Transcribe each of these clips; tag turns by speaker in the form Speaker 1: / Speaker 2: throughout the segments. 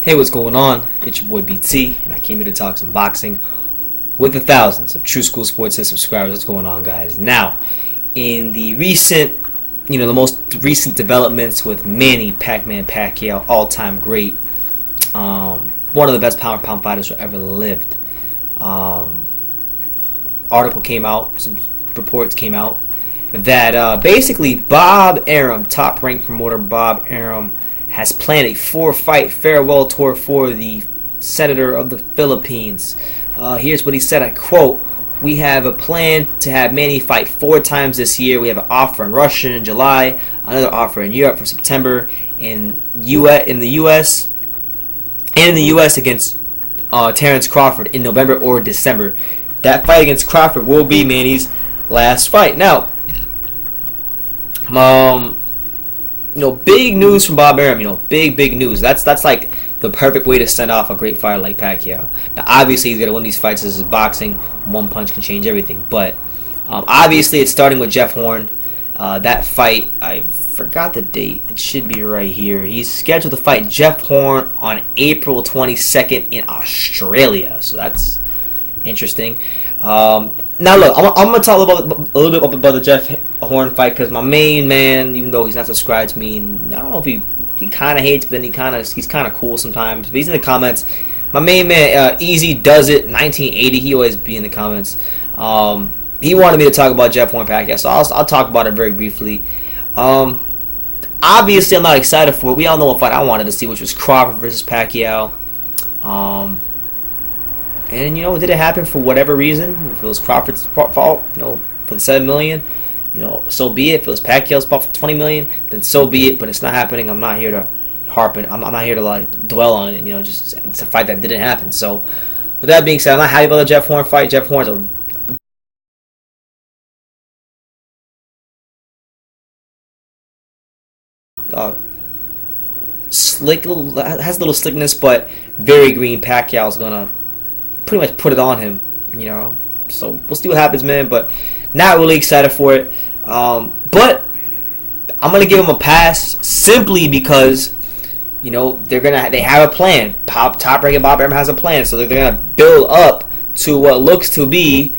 Speaker 1: Hey, what's going on? It's your boy BT, and I came here to talk some boxing with the thousands of True School Sports subscribers. What's going on, guys? Now, in the the most recent developments with Manny Pacquiao, all-time great, one of the best pound for pound fighters who ever lived. Article came out, some reports came out that basically Bob Arum, top-ranked promoter Bob Arum, has planned a 4-fight farewell tour for the Senator of the Philippines. Here's what he said, I quote, "We have a plan to have Manny fight 4 times this year. We have an offer in Russia in July, another offer in Europe for September, in the U.S. against Terrence Crawford in November or December. That fight against Crawford will be Manny's last fight." Now, big news from Bob Arum. Big news. That's like the perfect way to send off a great fighter like Pacquiao. Now, obviously, he's gonna win these fights. This is boxing. One punch can change everything. But obviously, it's starting with Jeff Horn. That fight, I forgot the date. It should be right here. He's scheduled to fight Jeff Horn on April 22nd in Australia. So that's interesting. Now look, I'm gonna talk a little bit about the Jeff Horn fight because my main man, even though he's not subscribed to me, and I don't know if he kind of hates, but then he's kind of cool sometimes. But he's in the comments. My main man, Easy Does It 1980. He always be in the comments. He wanted me to talk about Jeff Horn Pacquiao, so I'll talk about it very briefly. Obviously, I'm not excited for it. We all know what fight I wanted to see, which was Crawford versus Pacquiao. And did it happen for whatever reason? If it was Crawford's fault, for the $7 million, so be it. If it was Pacquiao's fault for $20 million, then so be it. But it's not happening. I'm not here to harp it. I'm not here to dwell on it. Just it's a fight that didn't happen. So, with that being said, I'm not happy about the Jeff Horn fight. Jeff Horn's has a little slickness, but very green. Pacquiao's gonna pretty much put it on him, So we'll see what happens, man. But not really excited for it. But I'm gonna give him a pass simply because they have a plan. Top ranking Bob Arum has a plan, so they're gonna build up to what looks to be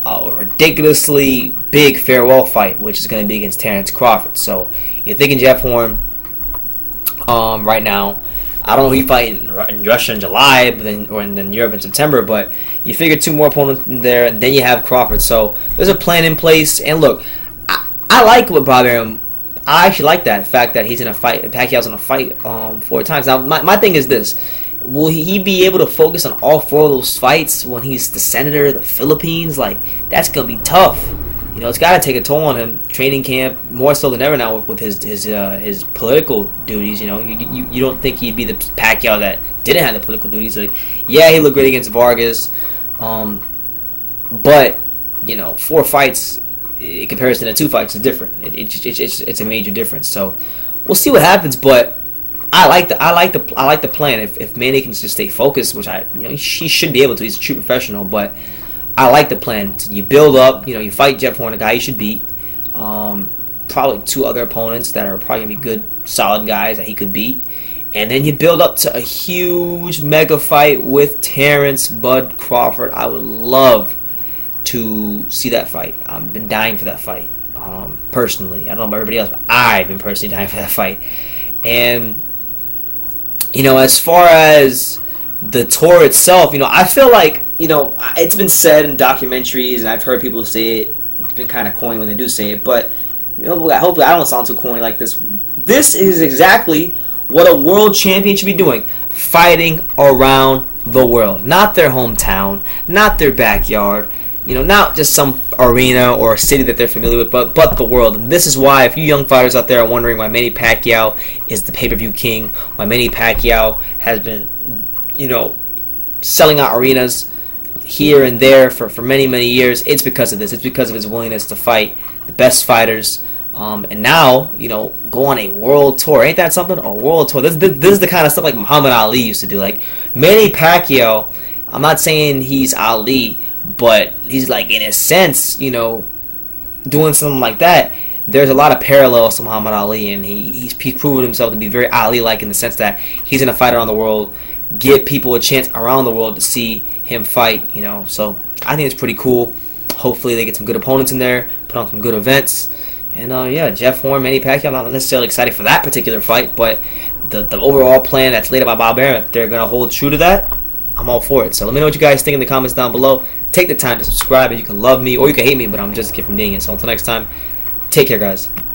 Speaker 1: a ridiculously big farewell fight, which is gonna be against Terrence Crawford. So you're thinking Jeff Horn right now. I don't know who you fight in Russia in July, or in Europe in September, but you figure 2 more opponents in there, and then you have Crawford. So there's a plan in place. And look, I like what Bob Arum. I actually like that fact that he's in a fight. Pacquiao's in a fight 4 times. Now, my thing is this: will he be able to focus on all 4 of those fights when he's the Senator of the Philippines? That's gonna be tough. It's got to take a toll on him. Training camp, more so than ever now with his political duties. You don't think he'd be the Pacquiao that didn't have the political duties. Yeah, he looked great against Vargas, but 4 fights in comparison to 2 fights is different. It's a major difference. So we'll see what happens. But I like the plan. If Manny can just stay focused, which he should be able to. He's a true professional, but I like the plan. You build up, you fight Jeff Horn, a guy you should beat. Probably 2 other opponents that are probably going to be good, solid guys that he could beat. And then you build up to a huge mega fight with Terrence Bud Crawford. I would love to see that fight. I've been dying for that fight, personally. I don't know about everybody else, but I've been personally dying for that fight. And, as far as the tour itself, I feel like, it's been said in documentaries, and I've heard people say it. It's been kind of corny when they do say it, but hopefully I don't sound too corny like this. This is exactly what a world champion should be doing: fighting around the world, not their hometown, not their backyard, not just some arena or a city that they're familiar with, but the world. And this is why, if you young fighters out there are wondering why Manny Pacquiao is the pay-per-view king, why Manny Pacquiao has been, selling out arenas here and there for many, many years, it's because of this. It's because of his willingness to fight the best fighters. And now, go on a world tour. Ain't that something? A world tour. This is the kind of stuff like Muhammad Ali used to do. Manny Pacquiao, I'm not saying he's Ali, but he's in a sense, doing something like that. there's a lot of parallels to Muhammad Ali, and he's proven himself to be very Ali-like in the sense that he's going to fight around the world, give people a chance around the world to see him fight, you know. So I think it's pretty cool. Hopefully they get some good opponents in there, put on some good events. And yeah, Jeff Horn, Manny Pacquiao, I'm not necessarily excited for that particular fight, but the overall plan that's laid out by Bob Arum, if they're going to hold true to that, I'm all for it. So let me know what you guys think in the comments down below. Take the time to subscribe, and you can love me or you can hate me, but I'm just a kid from Daniel. So until next time, take care, guys.